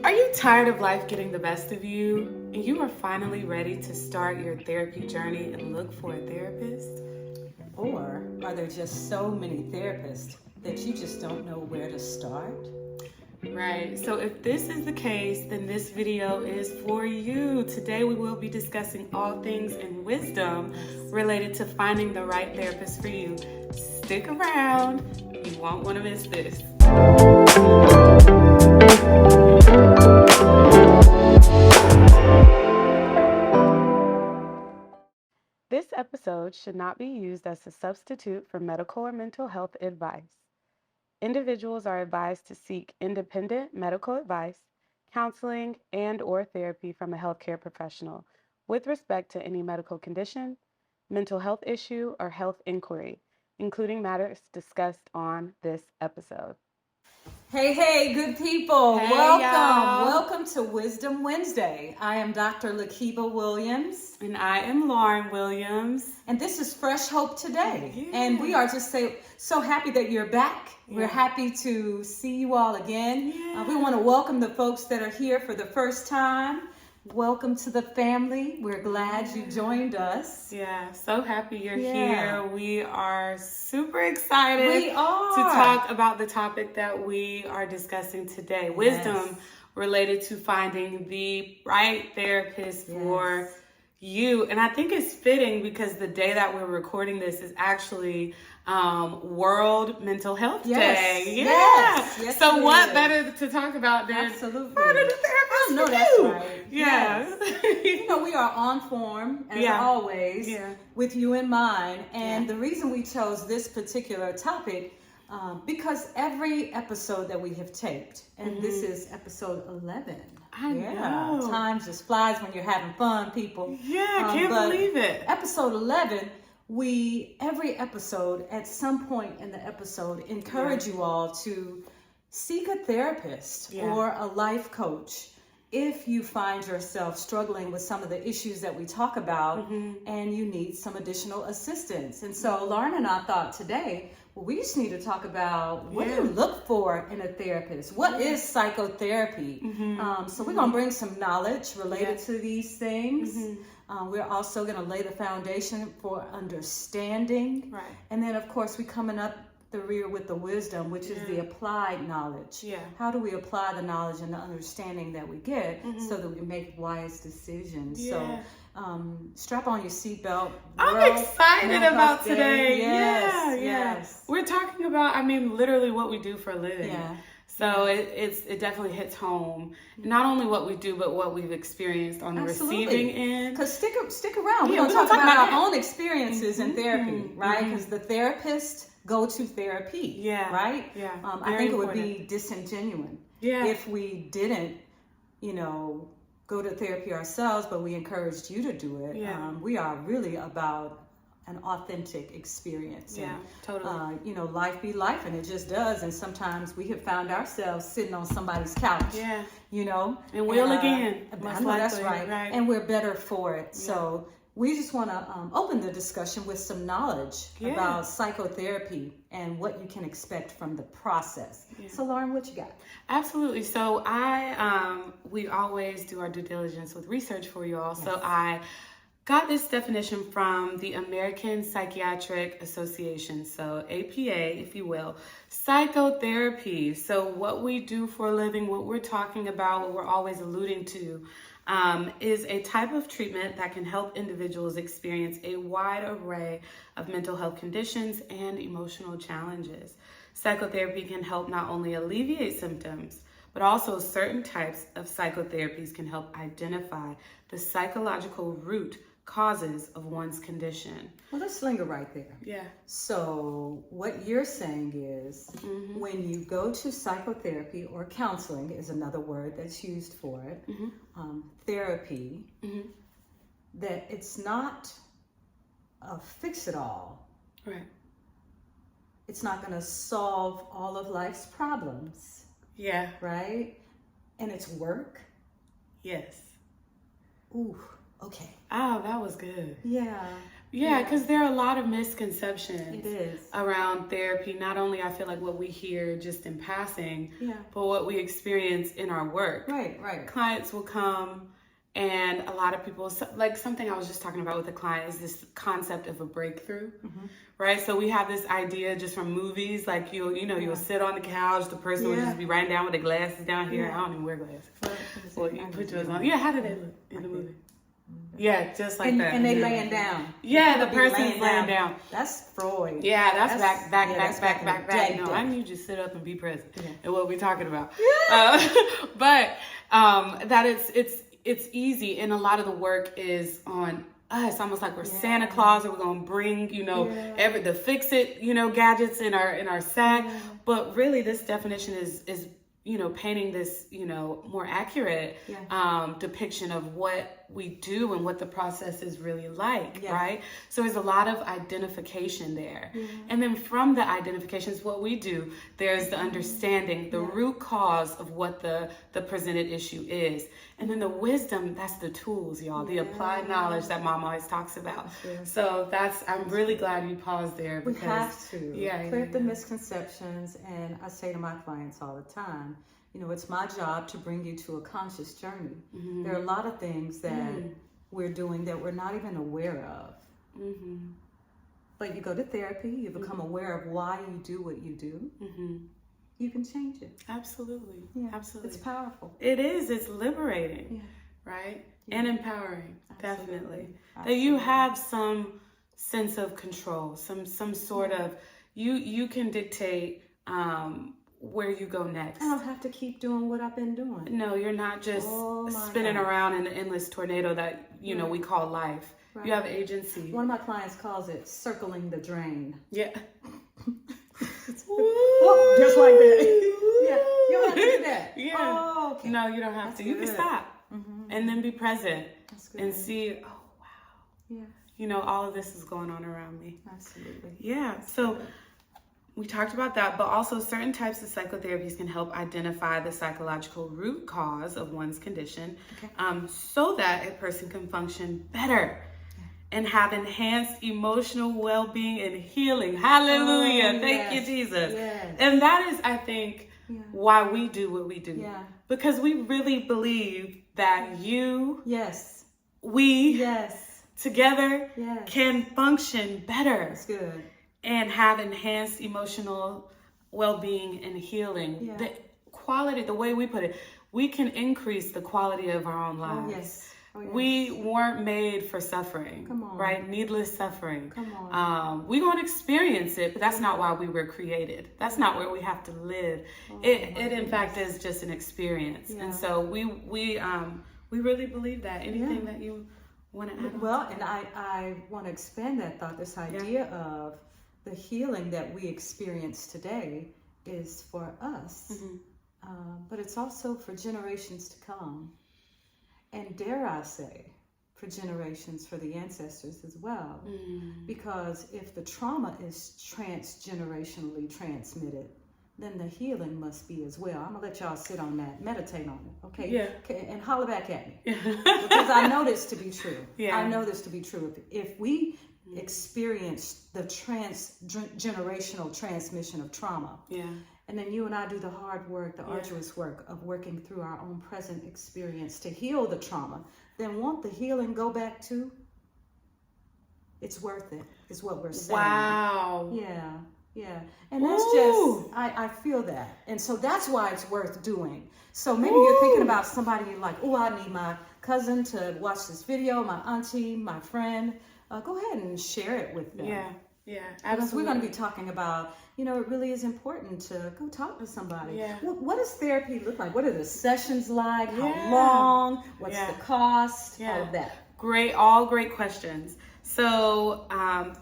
Are you tired of life getting the best of you and you are finally ready to start your therapy journey and look for a therapist? Or are there just so many therapists that you just don't know where to start? Right, so if this is the case, then this video is for you. Today we will be discussing all things in wisdom related to finding the right therapist for you. Stick around, you won't want to miss this. This episode should not be used as a substitute for medical or mental health advice. Individuals are advised to seek independent medical advice, counseling, and/or therapy from a healthcare professional with respect to any medical condition, mental health issue, or health inquiry, including matters discussed on this episode. Hey, good people. Hey, Welcome. y'all. Welcome to Wisdom Wednesday. I am Dr. Lakeba Williams. And I am Lauren Williams. And this is Fresh Hope Today. Yeah. And we are just so happy that you're back. Yeah. We're happy to see you all again. Yeah. We want to welcome the folks that are here for the first time. Welcome to the family. We're glad you joined us. Yeah, so happy you're Yeah. here. We are super excited We are. to talk about the topic that we are discussing today. Wisdom related to finding the right therapist for you. And I think it's fitting because the day that we're recording this is actually World Mental Health Day. Yeah. Yes, so what is. better to talk about than Absolutely. finding a therapist No, for that's you? right. Yeah. Yes. We are on form, as always, with you in mind. And the reason we chose this particular topic, because every episode that we have taped, and this is episode 11. I know. Time just flies when you're having fun, people. Yeah, can't believe it. Episode 11, every episode, at some point in the episode, encourage you all to seek a therapist or a life coach if you find yourself struggling with some of the issues that we talk about and you need some additional assistance. And so Lauren and I thought today, we just need to talk about what do you look for in a therapist? What is psychotherapy? So we're going to bring some knowledge related to these things. We're also going to lay the foundation for understanding. Right. And then, of course, we're coming up the rear with the wisdom, which is the applied knowledge. How do we apply the knowledge and the understanding that we get so that we make wise decisions? So strap on your seatbelt. I'm excited about today. Yes. We're talking about, literally what we do for a living. Yeah. So it definitely hits home. Not only what we do, but what we've experienced on the receiving end. Because stick around. We're going to talk about our own experiences in therapy, right? Because the therapists go to therapy, right? Yeah. I think it would be disingenuous if we didn't, go to therapy ourselves, but we encouraged you to do it. We are really about an authentic experience. Yeah, totally. Life be life, and it just does. And sometimes we have found ourselves sitting on somebody's couch. Yeah. And we'll again. I know that's right. And we're better for it. Yeah. So we just want to open the discussion with some knowledge about psychotherapy and what you can expect from the process. So Lauren, what you got? Absolutely. So we always do our due diligence with research for you all. So I got this definition from the American Psychiatric Association, so APA, if you will. Psychotherapy. So what we do for a living, what we're talking about, what we're always alluding to, is a type of treatment that can help individuals experience a wide array of mental health conditions and emotional challenges. Psychotherapy can help not only alleviate symptoms, but also certain types of psychotherapies can help identify the psychological root causes of one's condition. Well, let's linger right there. Yeah. So what you're saying is when you go to psychotherapy, or counseling is another word that's used for it, therapy, that it's not a fix-it-all. Right. It's not going to solve all of life's problems. Yeah. Right? And it's work. Yes. Ooh. Okay. Oh, that was good. Yeah. Yeah, because there are a lot of misconceptions It is. around therapy. Not only I feel like what we hear just in passing, Yeah. but what we experience in our work. Right. Clients will come, and a lot of people, like something I was just talking about with a client is this concept of a breakthrough, right? So we have this idea just from movies, like you'll sit on the couch, the person will just be writing down with their glasses down here. I don't even wear glasses. Well, you put yours on. Yeah, how did they look in the movie? Yeah, just like that. And they laying down. Yeah, the person's laying down. That's Freud. Yeah, that's back. No, Day. I need you to sit up and be present in what we're talking about. But that it's easy, and a lot of the work is on us, almost like we're Santa Claus, and we're gonna bring the fix it gadgets in our sack. But really, this definition is painting this more accurate depiction of what we do and what the process is really like, right? So there's a lot of identification there. And then from the identifications, what we do, there's the understanding, the root cause of what the presented issue is. And then the wisdom, that's the tools, y'all, the applied knowledge that Mom always talks about. So I'm really glad you paused there. We have to clear the misconceptions. And I say to my clients all the time, it's my job to bring you to a conscious journey. There are a lot of things that we're doing that we're not even aware of. But you go to therapy, you become aware of why you do what you do. You can change it. Absolutely. Absolutely. It's powerful. It is. It's liberating, right? And empowering, definitely. That you have some sense of control, some sort of, you can dictate where you go next. I don't have to keep doing what I've been doing. No, you're not just spinning around in an endless tornado that we call life. You have agency. One of my clients calls it circling the drain. Yeah. Just like that. You don't have to do that. Oh, okay. No, you don't have to. You can stop and then be present and see, oh wow. All of this is going on around me. Absolutely. Yeah. So we talked about that, but also certain types of psychotherapies can help identify the psychological root cause of one's condition, so that a person can function better and have enhanced emotional well-being and healing. Hallelujah. Thank you, Jesus. And that is, I think, why we do what we do. Because we really believe that we together can function better. That's good. And have enhanced emotional well-being and healing. The quality, the way we put it, we can increase the quality of our own lives. We weren't made for suffering, right? Needless suffering. We're going to experience it, but that's not why we were created. That's not where we have to live. It in fact is just an experience. And so we really believe that. Anything that you want to add? Well, and I want to expand that thought, this idea of the healing that we experience today is for us, but it's also for generations to come. And dare I say, for generations, for the ancestors as well. Because if the trauma is transgenerationally transmitted, then the healing must be as well. I'm going to let y'all sit on that, meditate on it, okay? Okay, and holler back at me. Because I know this to be true. I know this to be true. If we experience the transgenerational transmission of trauma, and then you and I do the hard work, the arduous work of working through our own present experience to heal the trauma, then won't the healing go back to? It's worth it, is what we're saying. Wow. Yeah. And that's just, I feel that. And so that's why it's worth doing. So maybe you're thinking about somebody like, I need my cousin to watch this video, my auntie, my friend. Go ahead and share it with them. Yeah, absolutely. Because we're going to be talking about, it really is important to go talk to somebody. What does therapy look like? What are the sessions like? How long? What's the cost? All of that. All great questions. So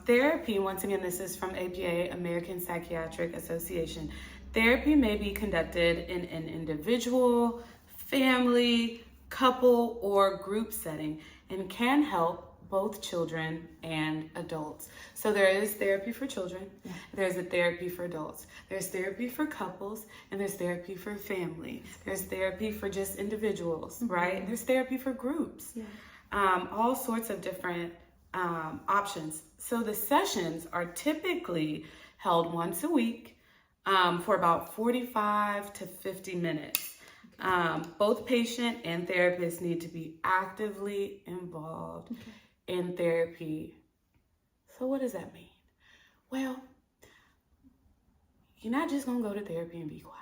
therapy, once again, this is from APA, American Psychiatric Association. Therapy may be conducted in an individual, family, couple, or group setting and can help both children and adults. So there is therapy for children, there's a therapy for adults, there's therapy for couples, and there's therapy for family. There's therapy for just individuals, right? There's therapy for groups. All sorts of different options. So the sessions are typically held once a week for about 45 to 50 minutes. Both patient and therapist need to be actively involved in therapy. So what does that mean? Well, you're not just gonna go to therapy and be quiet.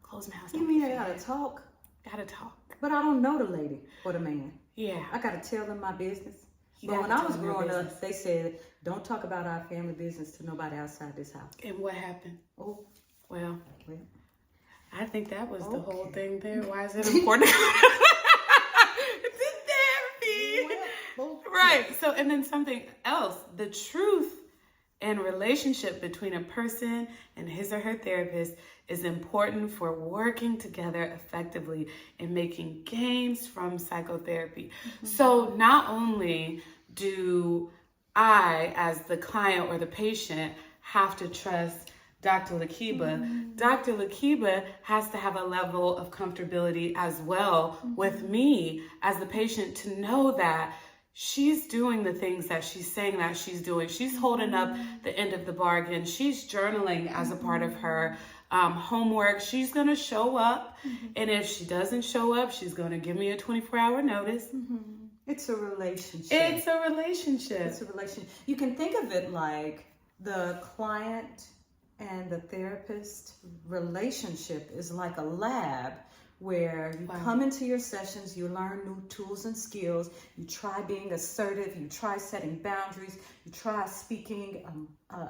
Close my house. You mean I gotta talk? Gotta talk. But I don't know the lady or the man. Yeah. I gotta tell them my business. You But gotta when I tell was them your growing up, business. they said, don't talk about our family business to nobody outside this house. And what happened? Oh, Well, well. I think that was the whole Okay. thing there. Why is it important? It's in therapy. Well, Right. So, and then something else, the truth and relationship between a person and his or her therapist is important for working together effectively and making gains from psychotherapy. So not only do I, as the client or the patient, have to trust Dr. Lakeba, Dr. Lakeba has to have a level of comfortability as well with me as the patient to know that she's doing the things that she's saying that she's doing. She's holding up the end of the bargain. She's journaling as a part of her homework. She's going to show up. And if she doesn't show up, she's going to give me a 24-hour notice. it's a relationship. It's a relationship. It's a relationship. You can think of it like the client and the therapist relationship is like a lab where you come into your sessions, you learn new tools and skills, you try being assertive, you try setting boundaries, you try speaking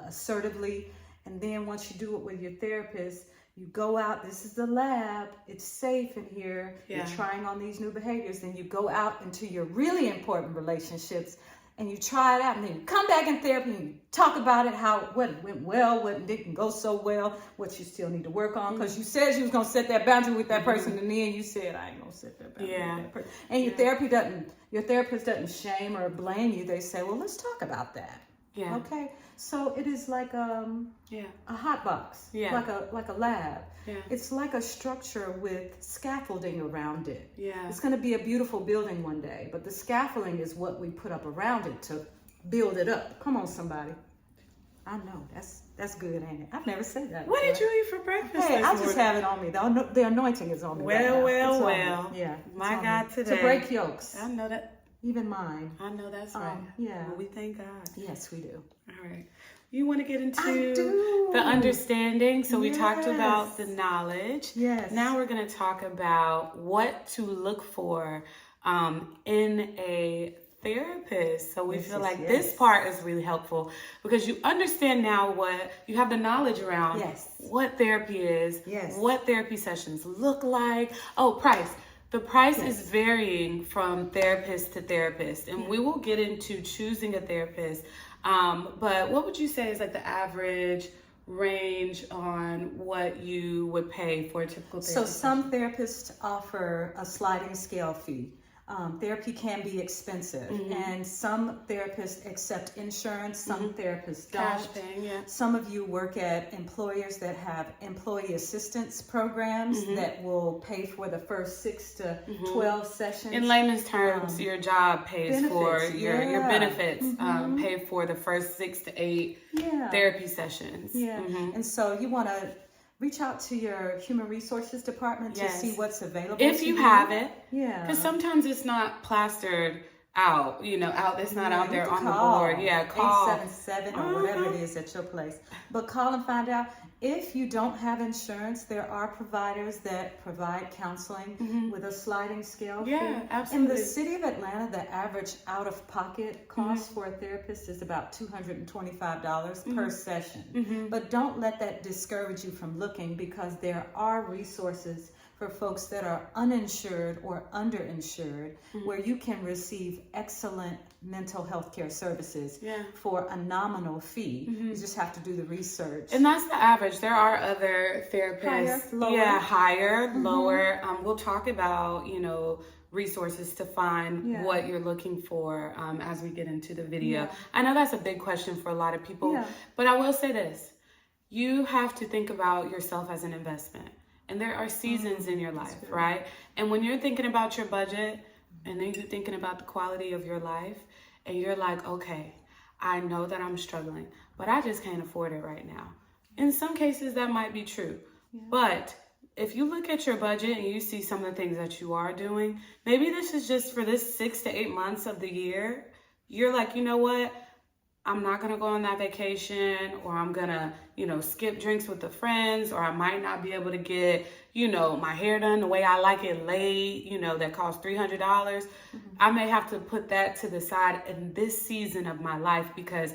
assertively, and then once you do it with your therapist, you go out, this is the lab, it's safe in here, you're trying on these new behaviors, then you go out into your really important relationships and you try it out, and then you come back in therapy and you talk about it, what went well, what didn't go so well, what you still need to work on, because you said you was going to set that boundary with that person, and then you said, I ain't going to set that boundary with that person. And your therapist doesn't shame or blame you. They say, well, let's talk about that. Yeah. Okay. So it is like a hot box, like a lab. Yeah. It's like a structure with scaffolding around it. Yeah. It's going to be a beautiful building one day, but the scaffolding is what we put up around it to build it up. Come on, somebody. I know that's good, ain't it? I've never said that. What before. did you eat for breakfast? Hey, this I just morning? have it on me. The anointing is on me. right now. It's on me. Yeah. My it's on God, me. today. To break yokes. I know that. Even mine. I know that's right. Yeah. Well, we thank God. Yes, we do. All right. You want to get into I do. the understanding? So we talked Yes. about the knowledge. Yes. Now we're going to talk about what to look for in a therapist. So we feel like this part is really helpful because you understand now what you have the knowledge around what therapy is, what therapy sessions look like. Oh, price. The price is varying from therapist to therapist, and we will get into choosing a therapist. But what would you say is like the average range on what you would pay for a typical therapist? So some therapists offer a sliding scale fee. Therapy can be expensive, and some therapists accept insurance, some therapists don't. Cash paying, Some of you work at employers that have employee assistance programs that will pay for the first 6 to 12 sessions. In layman's terms, your job pays for your benefits, pay for the first 6 to 8 therapy sessions. And so you want to reach out to your human resources department to see what's available. If you have it. Yeah. Because sometimes it's not plastered out, it's not out there on the board. Yeah, call. 877 or whatever it is at your place. But call and find out. If you don't have insurance, there are providers that provide counseling with a sliding scale fee. Yeah, absolutely. In the city of Atlanta, the average out-of-pocket cost for a therapist is about $225 per session. But don't let that discourage you from looking, because there are resources for folks that are uninsured or underinsured where you can receive excellent mental health care services for a nominal fee. You just have to do the research. And that's the average. There are other therapists. Higher, lower. We'll talk about, resources to find what you're looking for as we get into the video. I know that's a big question for a lot of people, but I will say this. You have to think about yourself as an investment. And there are seasons in your life, right? And when you're thinking about your budget and then you're thinking about the quality of your life, and you're like, okay, I know that I'm struggling, but I just can't afford it right now. In some cases, that might be true. Yeah. But if you look at your budget and you see some of the things that you are doing, maybe this is just for this 6 to 8 months of the year. You're like, you know what? I'm not going to go on that vacation, or I'm going to, skip drinks with the friends, or I might not be able to get, my hair done the way I like it late, that costs $300. Mm-hmm. I may have to put that to the side in this season of my life because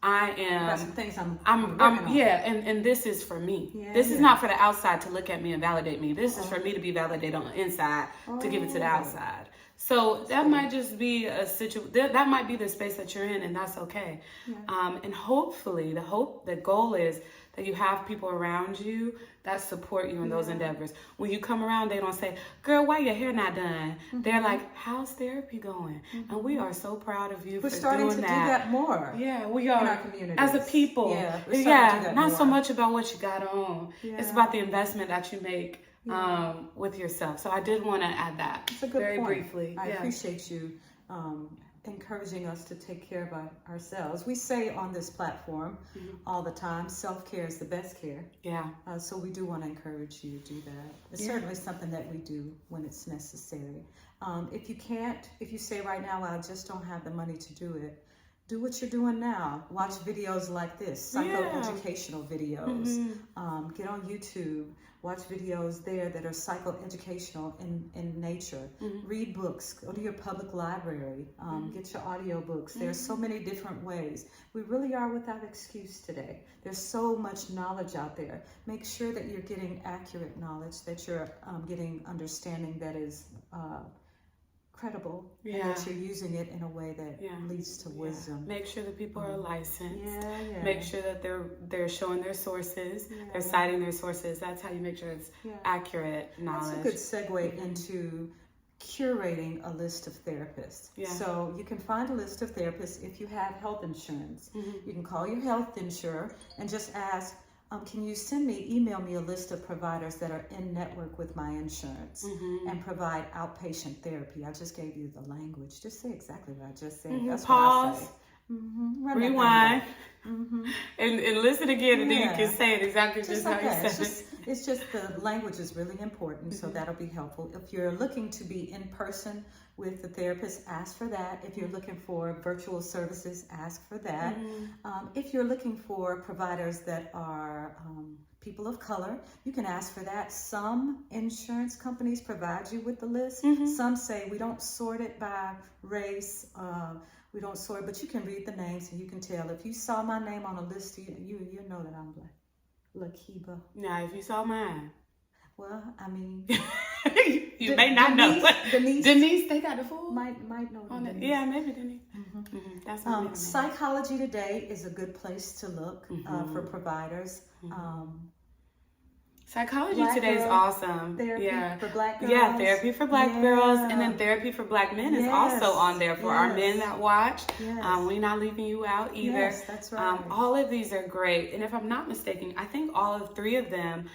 I am. That's some things I'm and this is for me. Yeah, this is not for the outside to look at me and validate me. This is for me to be validated on the inside to give it to the outside. So that might just be a situation. That might be the space that you're in, and that's okay. Yeah. And hopefully, the goal is that you have people around you that support you in those endeavors. When you come around, they don't say, "Girl, why your hair not done?" Mm-hmm. They're like, "How's therapy going?" Mm-hmm. And we are so proud of you. We're starting to do that more. Yeah, we are in our community as a people. Yeah, we're starting to do that not more. so much about what you got on. Yeah. It's about the investment that you make. With yourself. So I did want to add that very briefly. I appreciate you encouraging us to take care of ourselves. We say on this platform all the time, self-care is the best care. Yeah. So we do want to encourage you to do that. It's certainly something that we do when it's necessary. If you say right now, I just don't have the money to do it, do what you're doing now. Watch videos like this, psychoeducational videos. Get on YouTube. Watch videos there that are psychoeducational in nature. Read books. Go to your public library. Get your audio books. There's so many different ways. We really are without excuse today. There's so much knowledge out there. Make sure that you're getting accurate knowledge, that you're getting understanding that is credible, and that you're using it in a way that leads to wisdom. Make sure that people are licensed. Make sure that they're showing their sources, they're citing their sources. That's how you make sure it's accurate knowledge. That's a good segue into curating a list of therapists. So you can find a list of therapists if you have health insurance. You can call your health insurer and just ask, can you email me a list of providers that are in network with my insurance and provide outpatient therapy? I just gave you the language. Just say exactly what I just said. That's Pause. What I say. Rewind. And listen again, and then you can say it exactly just how you said it. It's just the language is really important, so that'll be helpful. If you're looking to be in person with the therapist, ask for that. If you're looking for virtual services, ask for that. If you're looking for providers that are people of color, you can ask for that. Some insurance companies provide you with the list. Some say we don't sort it by race. We don't sort, but you can read the names and you can tell. If you saw my name on a list, you know that I'm Lakeba. Now, if you saw mine. Well, I mean. you may not know. Denise, they got the full? Might know. Yeah, maybe Denise. That's my Psychology Today is a good place to look for providers. Psychology Today is awesome. Therapy for Black girls. Yeah, therapy for Black girls. And then therapy for Black men is also on there for our men that watch. We're not leaving you out either. Yes, that's right. All of these are great. And if I'm not mistaken, I think all of 3 of them,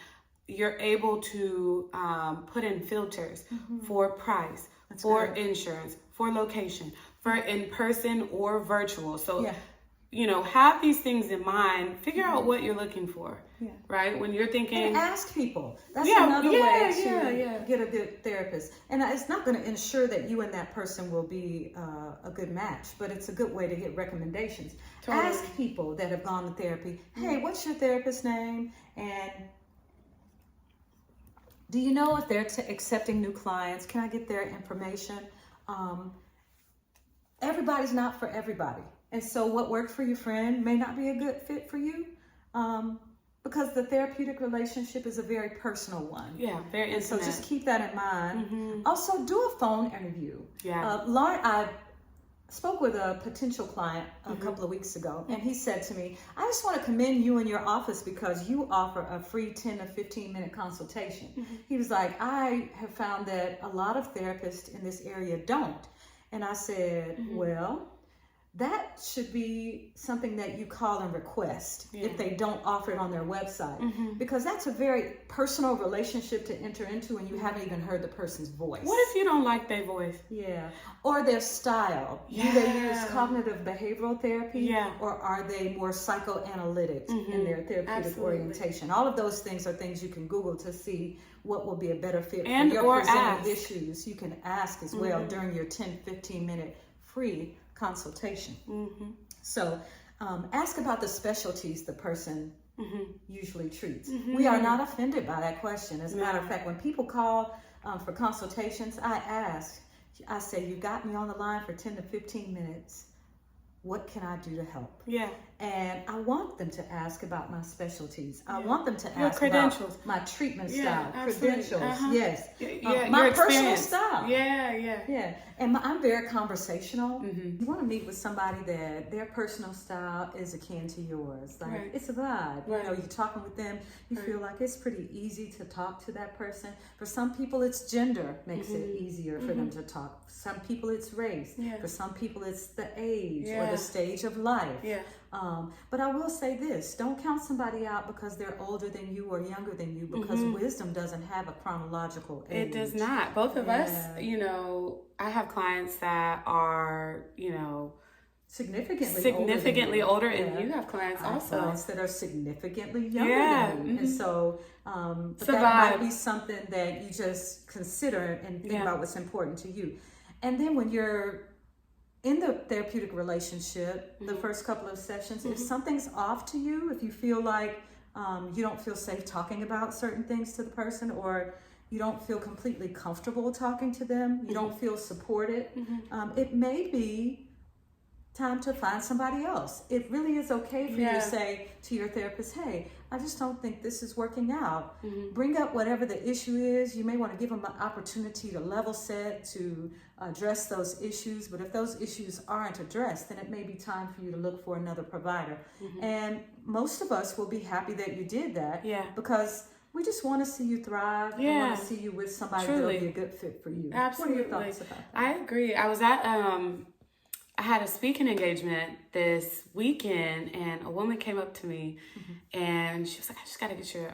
you're able to put in filters for price, for insurance, for location, for in-person or virtual. So, have these things in mind. Figure out what you're looking for, right? When you're thinking... And ask people. That's another way to get a good therapist. And it's not going to ensure that you and that person will be a good match, but it's a good way to get recommendations. Totally. Ask people that have gone to therapy, hey, what's your therapist's name? And do you know if they're accepting new clients? Can I get their information? Everybody's not for everybody. And so what worked for your friend may not be a good fit for you because the therapeutic relationship is a very personal one. Yeah, very intimate. So just keep that in mind. Also, do a phone interview. Lauren, I spoke with a potential client a couple of weeks ago, and he said to me, I just want to commend you and your office because you offer a free 10 to 15-minute consultation. He was like, I have found that a lot of therapists in this area don't. And I said, well, that should be something that you call and request if they don't offer it on their website, because that's a very personal relationship to enter into, and you haven't even heard the person's voice. What if you don't like their voice? Yeah. Or their style. Do they use cognitive behavioral therapy, or are they more psychoanalytic in their therapeutic orientation? All of those things are things you can Google to see what will be a better fit for your presenting issues. You can ask as well during your 10-15 minute free consultation. So ask about the specialties the person usually treats. We are not offended by that question. As a matter of fact, when people call for consultations, I say, you got me on the line for 10 to 15 minutes. What can I do to help? And I want them to ask about my specialties. I want them to ask about my treatment style, credentials. Yes. My personal style. Yeah. And I'm very conversational. You want to meet with somebody that their personal style is akin to yours. Like it's a vibe. You know, you're talking with them, you feel like it's pretty easy to talk to that person. For some people, it's gender makes it easier for them to talk. Some people, it's race. For some people, it's the age or the stage of life. But I will say this, don't count somebody out because they're older than you or younger than you, because wisdom doesn't have a chronological age. It does not. Both of us, you know, I have clients that are, you know, significantly older, and you have clients clients that are significantly younger than you. And so but that might be something that you just consider and think about what's important to you. And then when you're in the therapeutic relationship, the first couple of sessions, if something's off to you, if you feel like you don't feel safe talking about certain things to the person, or you don't feel completely comfortable talking to them, you don't feel supported, it may be time to find somebody else. It really is okay for you to say to your therapist, hey, I just don't think this is working out. Bring up whatever the issue is. You may want to give them an opportunity to level set, to address those issues. But if those issues aren't addressed, then it may be time for you to look for another provider. And most of us will be happy that you did that, because we just want to see you thrive. We want to see you with somebody that'll be a good fit for you. Absolutely. What are your thoughts about that? I agree. I was at I had a speaking engagement this weekend, and a woman came up to me and she was like, I just got to get your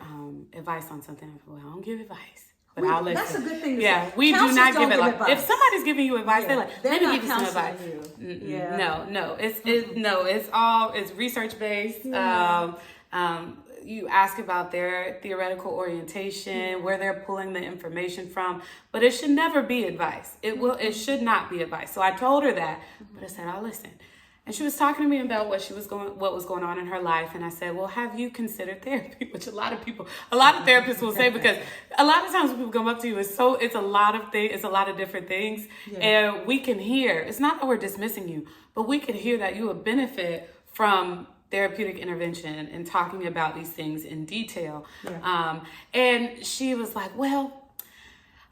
advice on something. I said, well, I don't give advice, but I'll listen. That's a good thing to say. We do not give advice. If somebody's giving you advice, they're like, let me give you some advice. No, it's research based. You ask about their theoretical orientation, where they're pulling the information from, but it should never be advice. It should not be advice. So I told her that, but I said, I'll listen. And she was talking to me about what was going on in her life, and I said, well, have you considered therapy? Which a lot of therapists will say, because a lot of times when people come up to you, it's a lot of different things, and we can hear. It's not that we're dismissing you, but we can hear that you would benefit from therapeutic intervention and talking about these things in detail. And she was like, well,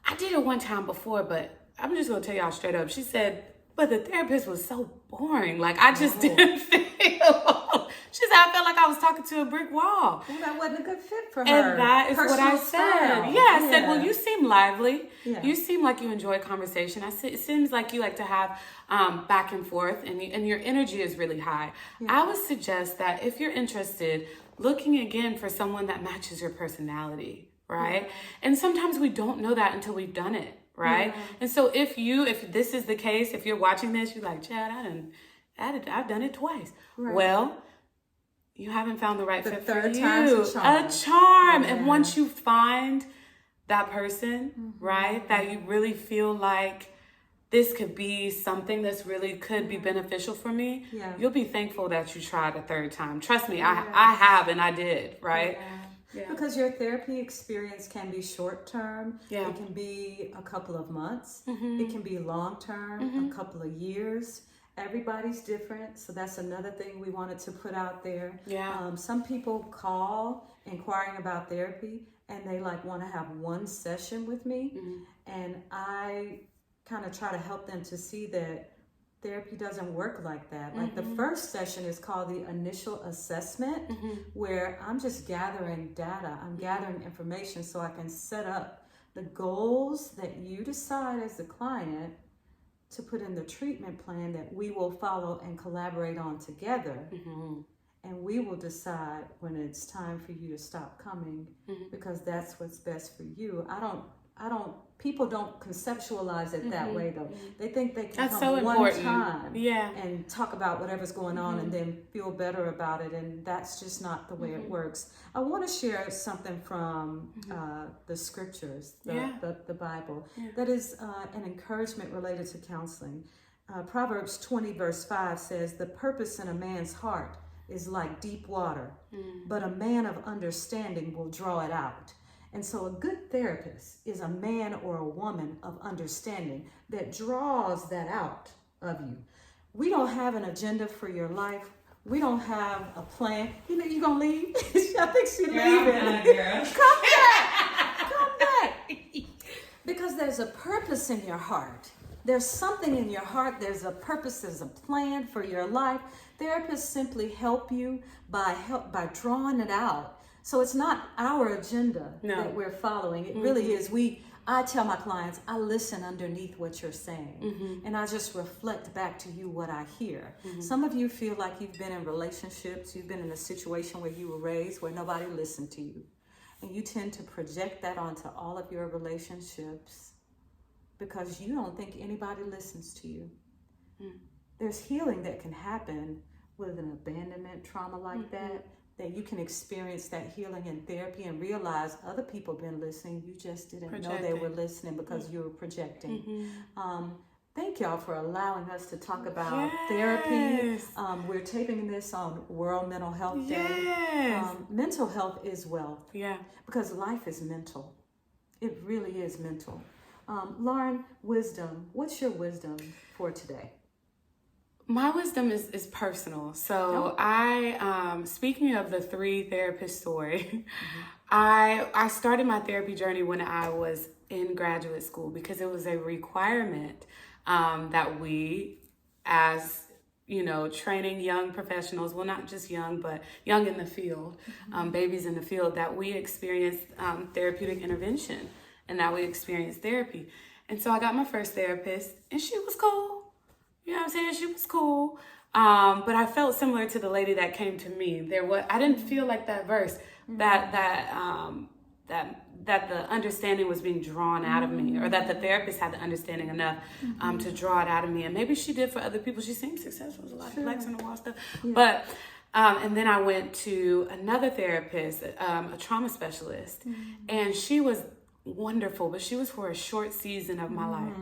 I did it one time before, but I'm just gonna tell y'all straight up. She said, but the therapist was so boring. Like, I just didn't feel. She said, I felt like I was talking to a brick wall. Well, that wasn't a good fit for her. And that is what I said. I said, well, you seem lively. You seem like you enjoy conversation. I said, it seems like you like to have back and forth, and your energy is really high. I would suggest that if you're interested, looking again for someone that matches your personality, right? And sometimes we don't know that until we've done it, right? And so if this is the case, if you're watching this, you're like, Chad, I've done it twice. Well, you haven't found the right fit for you. A charm. And once you find that person, right, that you really feel like this could be something that's really could be beneficial for me, you'll be thankful that you tried a third time. Trust me, I have, and I did, right? Because your therapy experience can be short term. It can be a couple of months. It can be long term, a couple of years. Everybody's different, so that's another thing we wanted to put out there. Some people call inquiring about therapy, and they want to have one session with me, and I kind of try to help them to see that therapy doesn't work like that. Like, the first session is called the initial assessment, where I'm just gathering data, I'm gathering information so I can set up the goals that you decide as the client to put in the treatment plan that we will follow and collaborate on together. And we will decide when it's time for you to stop coming, because that's what's best for you. People don't conceptualize it that way though. They think they can come one time and talk about whatever's going on and then feel better about it. And that's just not the way it works. I want to share something from the scriptures, the Bible, that is an encouragement related to counseling. Proverbs 20 verse 5 says, "The purpose in a man's heart is like deep water, but a man of understanding will draw it out." And so a good therapist is a man or a woman of understanding that draws that out of you. We don't have an agenda for your life. We don't have a plan. You know, you gonna leave? I think she's leaving. Come back. Come back. Because there's a purpose in your heart. There's something in your heart. There's a purpose. There's a plan for your life. Therapists simply help you by drawing it out. So it's not our agenda that we're following. It really is. I tell my clients, I listen underneath what you're saying. And I just reflect back to you what I hear. Some of you feel like you've been in relationships, you've been in a situation where you were raised where nobody listened to you. And you tend to project that onto all of your relationships because you don't think anybody listens to you. There's healing that can happen with an abandonment trauma like that you can experience that healing in therapy and realize other people have been listening. You just didn't know they were listening because you were projecting. Thank y'all for allowing us to talk about therapy. We're taping this on World Mental Health Day. Mental health is wealth. Because life is mental. It really is mental. Lauren, wisdom. What's your wisdom for today? My wisdom is personal. So speaking of the 3 therapist story, I started my therapy journey when I was in graduate school because it was a requirement that we, as training young professionals, well, not just young, but young in the field, babies in the field, that we experienced therapeutic intervention and that we experienced therapy. And so I got my first therapist and she was cool. You know what I'm saying? She was cool. But I felt similar to the lady that came to me. I didn't feel like that verse, that the understanding was being drawn out of me, or that the therapist had the understanding enough to draw it out of me. And maybe she did for other people. She seemed successful. There was a lot of flex on the wall stuff. But and then I went to another therapist, a trauma specialist, and she was wonderful, but she was for a short season of my life.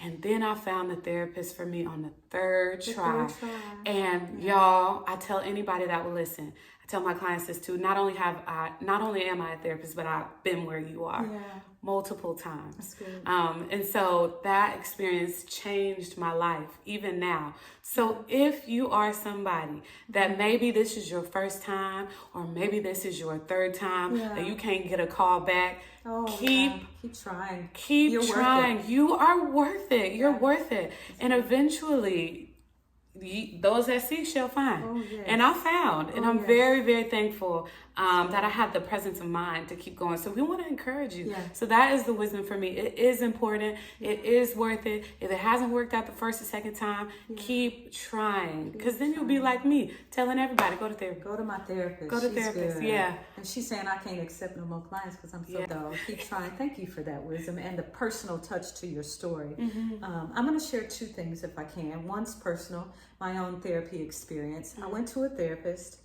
And then I found the therapist for me on the third try. And y'all, I tell anybody that will listen, I tell my clients this too. Not only am I a therapist, but I've been where you are multiple times. That's good. And so that experience changed my life, even now. So if you are somebody that maybe this is your first time, or maybe this is your third time, that you can't get a call back, keep trying. Keep trying. You are worth it. You're worth it. And eventually, those that seek shall find. And I found, and I'm very, very thankful that I had the presence of mind to keep going. So we want to encourage you. So that is the wisdom for me. It is important. It is worth it. If it hasn't worked out the first or second time, keep trying. Because then you'll be like me, telling everybody, go to therapy. Go to my therapist. Go to therapist. Good. And she's saying I can't accept no more clients because I'm so dull. Keep trying. Thank you for that wisdom and the personal touch to your story. I'm going to share 2 things if I can. One's personal, my own therapy experience. I went to a therapist,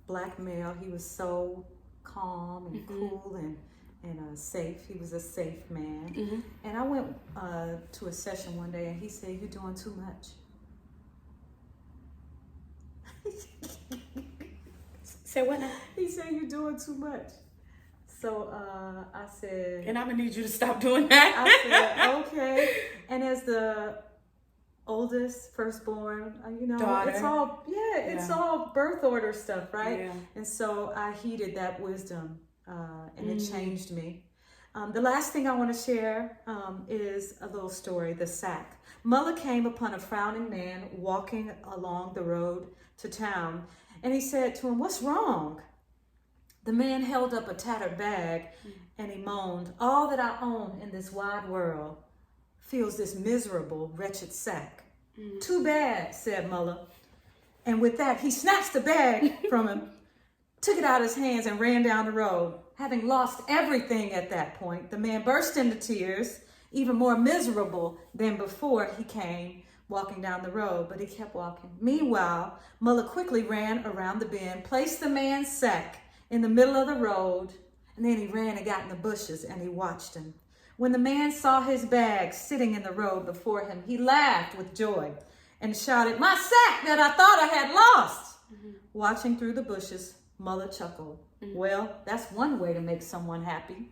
Black male. He was so calm and cool and safe. He was a safe man. And I went to a session one day and he said, "You're doing too much." Say what now? He said, "You're doing too much." So I said, "And I'm gonna need you to stop doing that." I said, "Okay." And as the oldest, firstborn, daughter. It's all birth order stuff, right? And so I heeded that wisdom, and it changed me. The last thing I want to share is a little story, the sack. Mullah came upon a frowning man walking along the road to town, and he said to him, "What's wrong?" The man held up a tattered bag, and he moaned, "All that I own in this wide world feels this miserable, wretched sack. Too bad, said Mullah. And with that, he snatched the bag from him, took it out of his hands, and ran down the road. Having lost everything at that point, the man burst into tears, even more miserable than before he came walking down the road, but he kept walking. Meanwhile, Mullah quickly ran around the bend, placed the man's sack in the middle of the road, and then he ran and got in the bushes and he watched him. When the man saw his bag sitting in the road before him, he laughed with joy and shouted, "My sack that I thought I had lost!" Watching through the bushes, Mullah chuckled. Well, that's one way to make someone happy.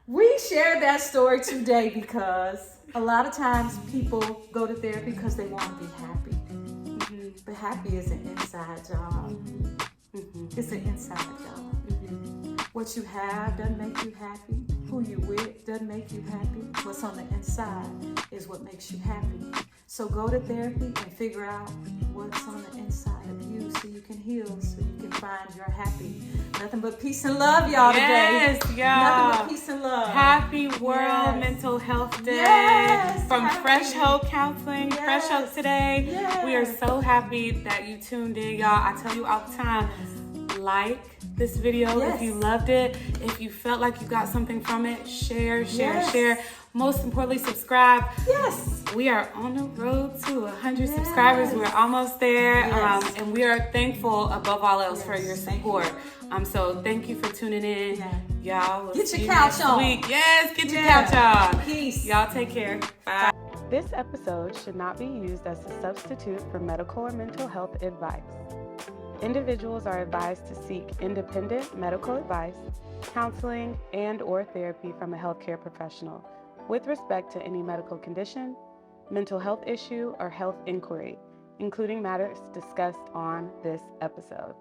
We shared that story today because a lot of times people go to therapy because they want to be happy. But happy is an inside job. It's an inside job. What you have doesn't make you happy. Who you with doesn't make you happy. What's on the inside is what makes you happy. So go to therapy and figure out what's on the inside of you so you can heal, so you can find your happy. Nothing but peace and love, y'all, today. Yes, y'all. Nothing but peace and love. Happy World Mental Health Day. Yes, From happy. Fresh Hope Counseling, Fresh Hope today. Yes. We are so happy that you tuned in, y'all. I tell you all the time, like this video if you loved it. If you felt like you got something from it, share. Most importantly, subscribe. Yes. We are on the road to 100 subscribers. We're almost there. And we are thankful above all else for your support. So thank you for tuning in. Y'all, we'll Get see your you couch next on. week. Yes, get your couch on. Peace. Y'all take care. Bye. This episode should not be used as a substitute for medical or mental health advice. Individuals are advised to seek independent medical advice, counseling, and/or therapy from a healthcare professional with respect to any medical condition, mental health issue, or health inquiry, including matters discussed on this episode.